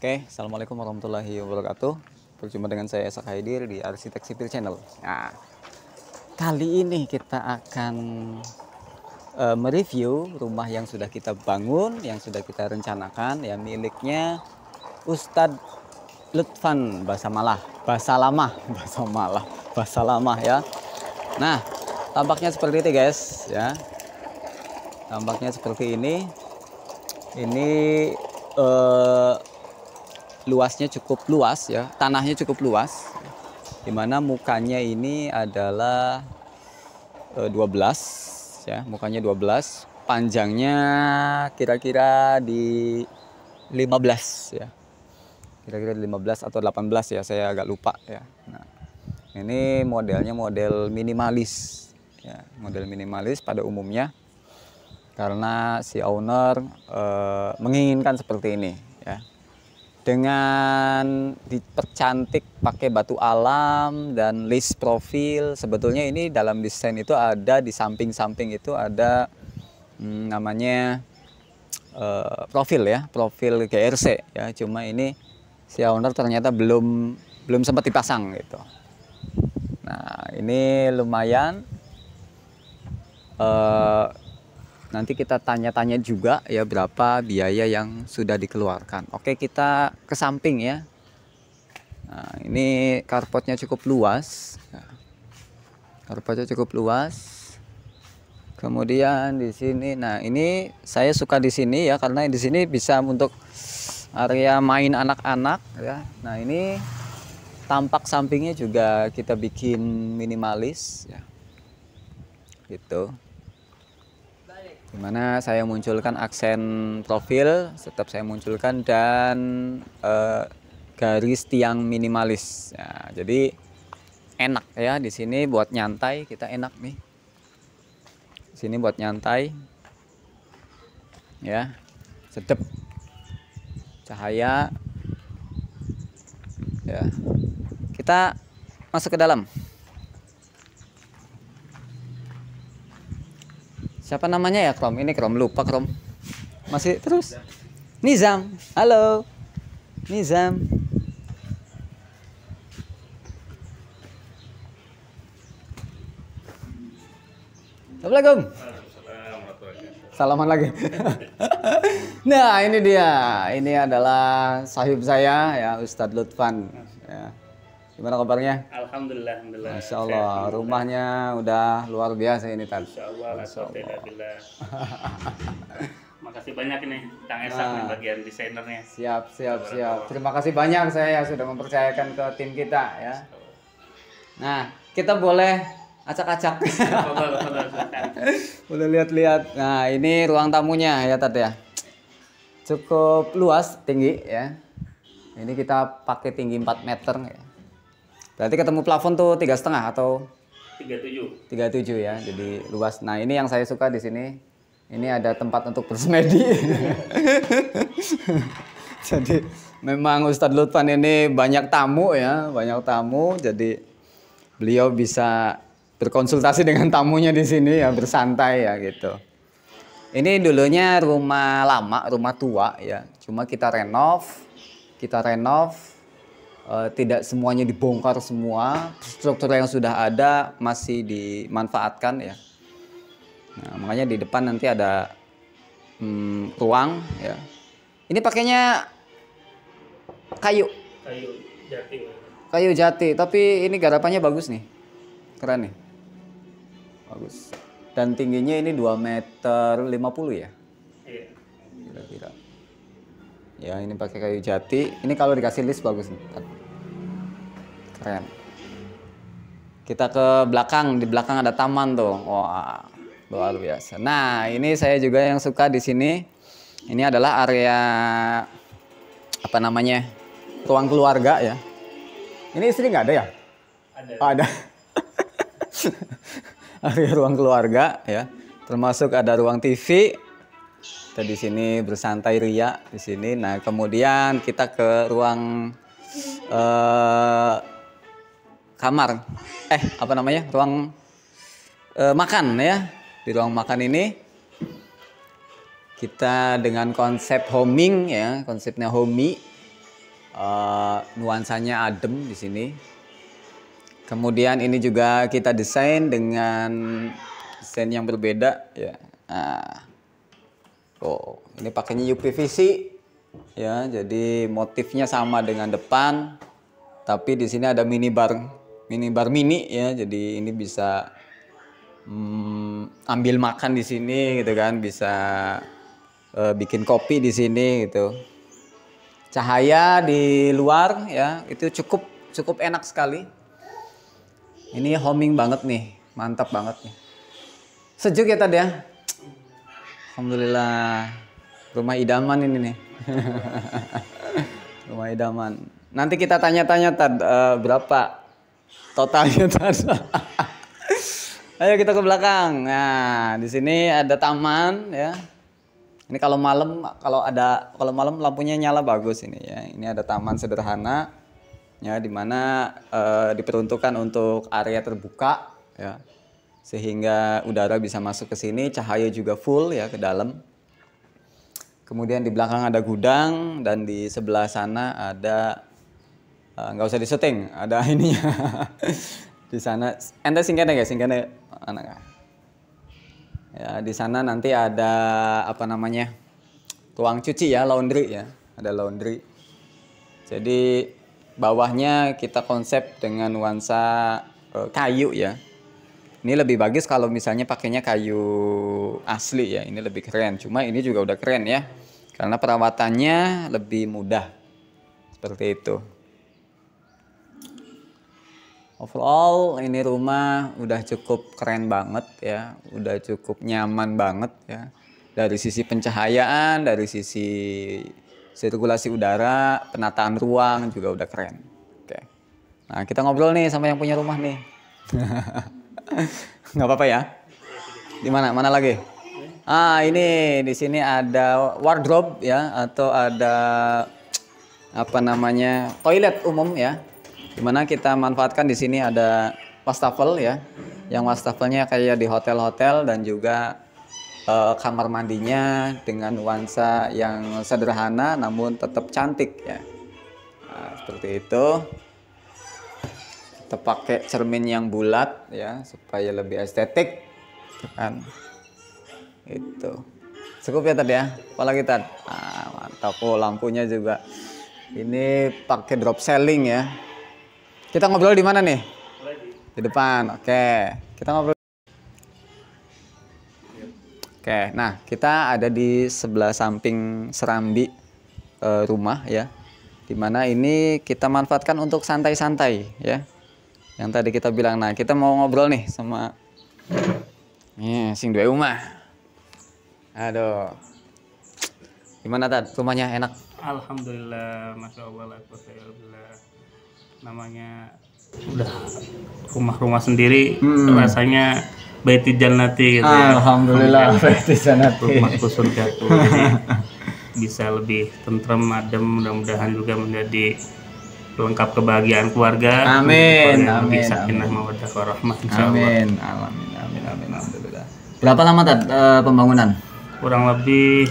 Oke, assalamualaikum warahmatullahi wabarakatuh. Berjumpa dengan saya Esa Haidir di Arsitek Sipil Channel. Nah, kali ini kita akan mereview rumah yang sudah kita bangun, yang sudah kita rencanakan, ya miliknya Ustadz Lutfan Basalamah ya. Nah, tampaknya seperti itu guys, ya. Tampaknya seperti ini. Ini luasnya cukup luas ya, tanahnya cukup luas, dimana mukanya ini adalah 12 ya, mukanya 12, panjangnya kira-kira di 15 ya, kira-kira 15 atau 18 ya, saya agak lupa ya. Nah, ini modelnya model minimalis ya, model minimalis pada umumnya, karena si owner menginginkan seperti ini ya, dengan dipercantik pakai batu alam dan list profil. Sebetulnya ini dalam desain itu ada di samping-samping itu ada namanya profil ya, profil GRC ya. Cuma ini si owner ternyata belum sempat dipasang gitu. Nah, ini lumayan. Nanti kita tanya-tanya juga ya berapa biaya yang sudah dikeluarkan. Oke, kita ke samping ya. Nah, ini carportnya cukup luas. Carportnya cukup luas. Kemudian di sini, nah ini saya suka di sini ya, karena di sini bisa untuk area main anak-anak ya. Nah, ini tampak sampingnya juga kita bikin minimalis ya. Gitu. Dimana saya munculkan aksen profil, tetap saya munculkan, dan garis tiang minimalis. Ya, jadi enak ya di sini buat nyantai, kita enak nih. Di sini buat nyantai, ya, sedep, cahaya, ya. Kita masuk ke dalam. Siapa namanya ya, Krom? Ini Krom, lupa Krom. Masih terus. Nizam. Halo. Nizam. Assalamualaikum. Salaman lagi. Nah, ini dia. Ini adalah sahib saya ya, Ustadz Lutfan ya. Gimana kabarnya? Alhamdulillah, alhamdulillah. Masya Allah, rumahnya udah luar biasa ini Tad. Masya Allah, alhamdulillah. Makasih banyak ini, Kang Esak nih bagian desainernya. Siap. Terima kasih banyak saya sudah mempercayakan ke tim kita ya. Nah, kita boleh acak-acak. Boleh lihat-lihat. Nah, ini ruang tamunya ya Tad ya. Cukup luas, tinggi ya. Ini kita pakai tinggi 4 meter ya. Berarti ketemu plafon tuh 3,5 atau 37 ya, jadi luas. Nah, ini yang saya suka di sini. Ini ada tempat untuk bersemedi. Jadi memang Ustadz Lutfan ini banyak tamu ya, banyak tamu. Jadi beliau bisa berkonsultasi dengan tamunya di sini ya, bersantai ya gitu. Ini dulunya rumah lama, rumah tua ya. Cuma kita renov. Tidak semuanya dibongkar semua, struktur yang sudah ada masih dimanfaatkan ya. Nah, makanya di depan nanti ada ruang ya. Ini pakainya kayu jati, tapi ini garapannya bagus nih, keren nih, bagus. Dan tingginya ini 2,50 meter ya. Iya. Kira-kira. Ya, ini pakai kayu jati. Ini kalau dikasih list bagus nih. Keren. Kita ke belakang, di belakang ada taman tuh. Wah, luar biasa. Nah, ini saya juga yang suka di sini. Ini adalah area apa namanya? Ruang keluarga ya. Ini istri nggak ada ya? Ada. Oh, ada. Area ruang keluarga ya. Termasuk ada ruang TV. Kita di sini bersantai ria di sini. Nah, kemudian kita ke ruang kamar. Apa namanya? Ruang makan ya. Di ruang makan ini kita dengan konsep homing ya, konsepnya homey. nuansanya adem di sini. Kemudian ini juga kita desain dengan desain yang berbeda ya. Nah, ini pakainya UPVC ya, jadi motifnya sama dengan depan, tapi di sini ada minibar mini ya, jadi ini bisa ambil makan di sini gitu kan, bisa bikin kopi di sini gitu. Cahaya di luar ya itu cukup enak sekali. Ini homing banget nih, mantap banget nih. Sejuk ya tadi ya. Alhamdulillah, rumah idaman ini nih. Rumah idaman. Nanti kita tanya-tanya Tad, berapa totalnya Tad. Ayo kita ke belakang. Nah, di sini ada taman ya. Ini kalau malam lampunya nyala bagus ini ya. Ini ada taman sederhana ya, dimana diperuntukkan untuk area terbuka ya, sehingga udara bisa masuk ke sini, cahaya juga full ya ke dalam. Kemudian di belakang ada gudang, dan di sebelah sana ada nggak usah disyuting, ada ininya. Di sana ente singkatnya guys, singkatnya anak ya. Di sana nanti ada apa namanya, ruang cuci ya, laundry ya, ada laundry. Jadi bawahnya kita konsep dengan nuansa kayu ya. Ini lebih bagus kalau misalnya pakainya kayu asli ya, ini lebih keren. Cuma ini juga udah keren ya, karena perawatannya lebih mudah. Seperti itu. Overall ini rumah udah cukup keren banget ya, udah cukup nyaman banget ya. Dari sisi pencahayaan, dari sisi sirkulasi udara, penataan ruang juga udah keren. Oke. Nah, kita ngobrol nih sama yang punya rumah nih. Nggak apa-apa ya? Di mana? Mana lagi? Ini di sini ada wardrobe ya, atau ada apa namanya, toilet umum ya. Dimana kita manfaatkan di sini ada wastafel ya, yang wastafelnya kayak di hotel-hotel, dan juga kamar mandinya dengan nuansa yang sederhana namun tetap cantik ya. Nah, seperti itu. Kita pakai cermin yang bulat ya supaya lebih estetik kan. Itu. Cukup ya tadi ya. Apalagi tadi? Mantap. Lampunya juga. Ini pakai drop ceiling ya. Kita ngobrol di mana nih? Di depan. Oke. Kita ngobrol. Oke, nah kita ada di sebelah samping serambi rumah ya, dimana ini kita manfaatkan untuk santai-santai ya. Yang tadi kita bilang, nah kita mau ngobrol nih sama sing dua rumah. Aduh, gimana Tad? Rumahnya enak? Alhamdulillah, masya Allah, alhamdulillah. Namanya udah rumah sendiri, rasanya Baiti Jannati gitu ya. Alhamdulillah, Baiti Jannati. Rumahku surgaku. Jadi bisa lebih tentrem, adem, mudah-mudahan juga menjadi pelengkap kebahagiaan keluarga. Amin. Lebih sakinah mawaddah warahmah insyaallah. Amin. Alhamdulillah. Berapa lama Tad pembangunan? Kurang lebih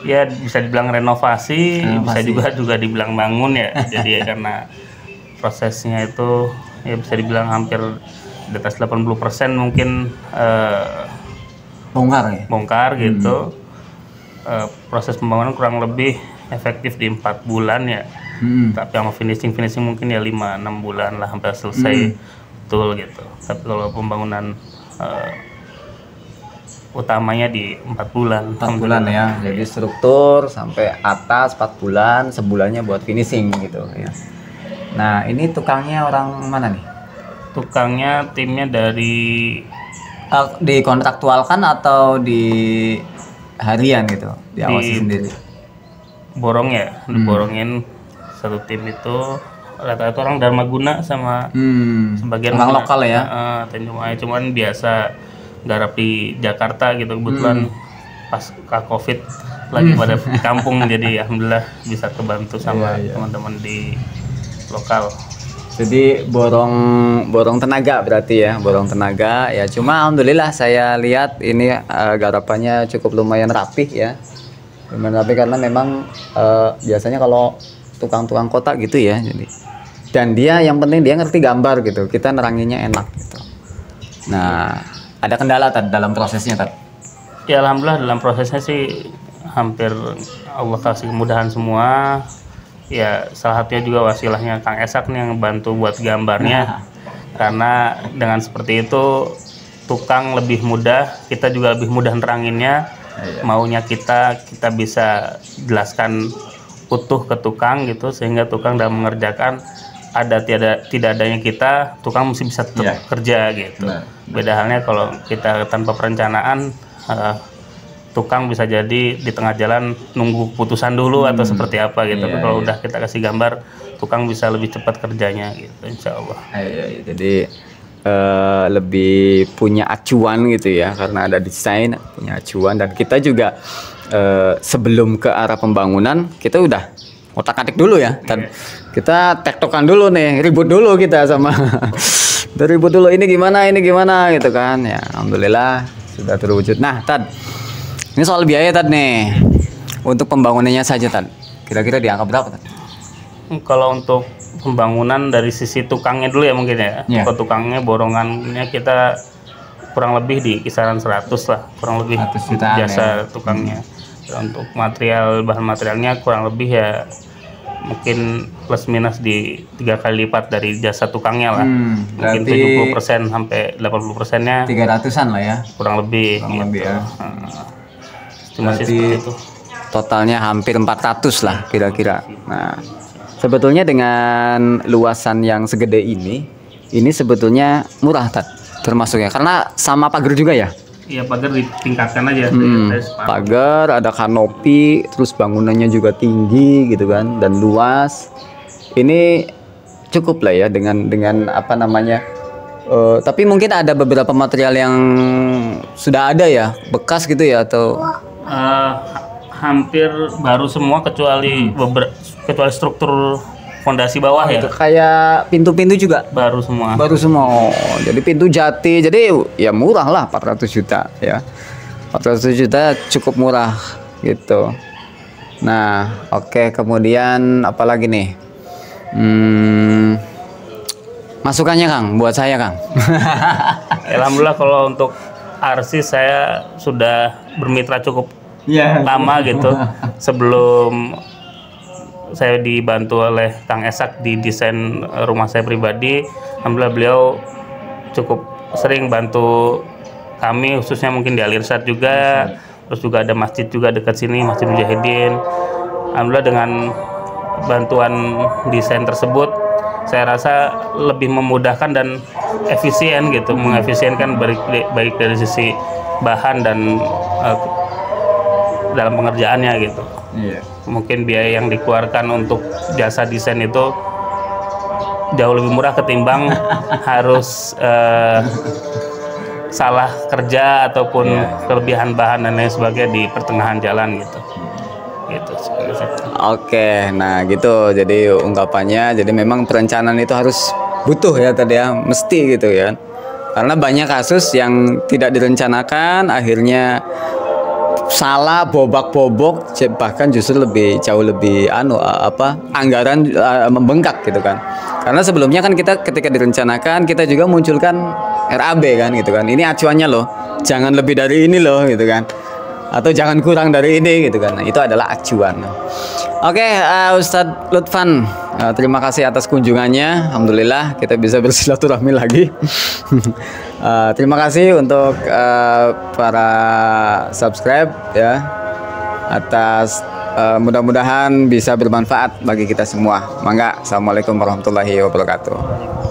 ya bisa dibilang renovasi. Bisa juga dibilang bangun ya. Jadi karena prosesnya itu ya bisa dibilang hampir di atas 80% mungkin bongkar gitu. Proses pembangunan kurang lebih efektif di 4 bulan ya. Tapi sama finishing mungkin ya 5-6 bulan lah hampir selesai betul gitu. Tapi kalau pembangunan utamanya di 4 bulan. 4 bulan ya. Jadi struktur sampai atas 4 bulan, sebulannya buat finishing gitu ya. Nah, ini tukangnya orang mana nih? Tukangnya timnya dari dikontraktualkan atau di harian gitu, diawasi sendiri? Borong ya, diborongin satu tim itu rata-rata orang Dharmaguna sama sebagian orang lokal ya. Cuman biasa garap di Jakarta gitu, kebetulan pas Covid lagi pada di kampung, jadi alhamdulillah bisa kebantu sama teman-teman di lokal. Jadi borong tenaga berarti ya, borong tenaga ya. Cuma alhamdulillah saya lihat ini garapannya cukup lumayan rapih ya. Lumayan rapih karena memang biasanya kalau tukang-tukang kotak gitu ya. Jadi dan dia yang penting dia ngerti gambar gitu, kita neranginnya enak gitu. Nah, ada kendala Tad dalam prosesnya Tad? Ya alhamdulillah dalam prosesnya sih hampir Allah kasih kemudahan semua. Ya salah satunya juga wasilahnya Kang Esak nih yang bantu buat gambarnya. Karena dengan seperti itu tukang lebih mudah, kita juga lebih mudah neranginnya. Maunya kita bisa jelaskan utuh ke tukang gitu, sehingga tukang dalam mengerjakan tidak adanya kita, tukang mesti bisa tetap kerja gitu. Beda halnya kalau kita tanpa perencanaan, tukang bisa jadi di tengah jalan nunggu keputusan dulu atau seperti apa gitu. Tapi kalau udah kita kasih gambar, tukang bisa lebih cepat kerjanya gitu, insya Allah. Jadi lebih punya acuan gitu ya, karena ada desain, punya acuan, dan kita juga sebelum ke arah pembangunan kita udah otak-atik dulu ya. Kita tektokan dulu nih, ribut dulu kita sama ribut dulu ini gimana gitu kan ya. Alhamdulillah sudah terwujud. Nah Tad, ini soal biaya Tad nih, untuk pembangunannya saja Tad, kira-kira di angka berapa Tad? Kalau untuk pembangunan dari sisi tukangnya dulu ya mungkin ya. Kalau tukangnya borongannya kita kurang lebih di kisaran 100 lah, kurang lebih jasa tukangnya. Dan untuk bahan materialnya kurang lebih ya mungkin plus minus di 3 kali lipat dari jasa tukangnya lah. Mungkin 70% sampai 80%-nya 300-an lah ya. Kurang lebih gitu. Ya. Estimasi seperti itu. Totalnya hampir 400 lah kira-kira. Nah, sebetulnya dengan luasan yang segede ini sebetulnya murah Tad, termasuknya karena sama pagar juga ya. Iya, pagar ditingkatkan aja. Pagar, ada kanopi, terus bangunannya juga tinggi gitu kan, dan luas. Ini cukup lah ya dengan apa namanya. Tapi mungkin ada beberapa material yang sudah ada ya, bekas gitu ya, atau hampir baru semua kecuali struktur fondasi bawah ya. Kayak pintu-pintu juga baru semua. Oh, jadi pintu jati. Jadi ya murah lah, 400 juta ya. 400 juta cukup murah gitu. Nah, oke, kemudian apa lagi nih? Masukannya Kang buat saya Kang. Alhamdulillah kalau untuk RC saya sudah bermitra cukup lama gitu. Sebelum saya dibantu oleh Kang Esak di desain rumah saya pribadi, alhamdulillah beliau cukup sering bantu kami, khususnya mungkin di Al-Irsyad juga. Terus juga ada masjid juga dekat sini, Masjid Mujahidin. Alhamdulillah dengan bantuan desain tersebut saya rasa lebih memudahkan dan efisien gitu, mengefisienkan baik dari sisi bahan dan dalam pengerjaannya gitu. Mungkin biaya yang dikeluarkan untuk jasa desain itu jauh lebih murah ketimbang harus salah kerja ataupun kelebihan bahan dan lain sebagainya di pertengahan jalan gitu. Oke, nah gitu. Jadi ungkapannya, jadi memang perencanaan itu harus butuh ya tadi ya, mesti gitu ya. Karena banyak kasus yang tidak direncanakan, akhirnya salah, bobak-bobok, bahkan justru jauh lebih anggaran membengkak gitu kan. Karena sebelumnya kan kita ketika direncanakan kita juga munculkan RAB kan gitu kan. Ini acuannya loh, jangan lebih dari ini loh gitu kan. Atau jangan kurang dari ini gitu kan. Nah, itu adalah acuan. Oke, Ustadz Lutfan, terima kasih atas kunjungannya. Alhamdulillah kita bisa bersilaturahmi lagi. Terima kasih untuk para subscribe ya, atas mudah-mudahan bisa bermanfaat bagi kita semua. Mangga, assalamualaikum warahmatullahi wabarakatuh.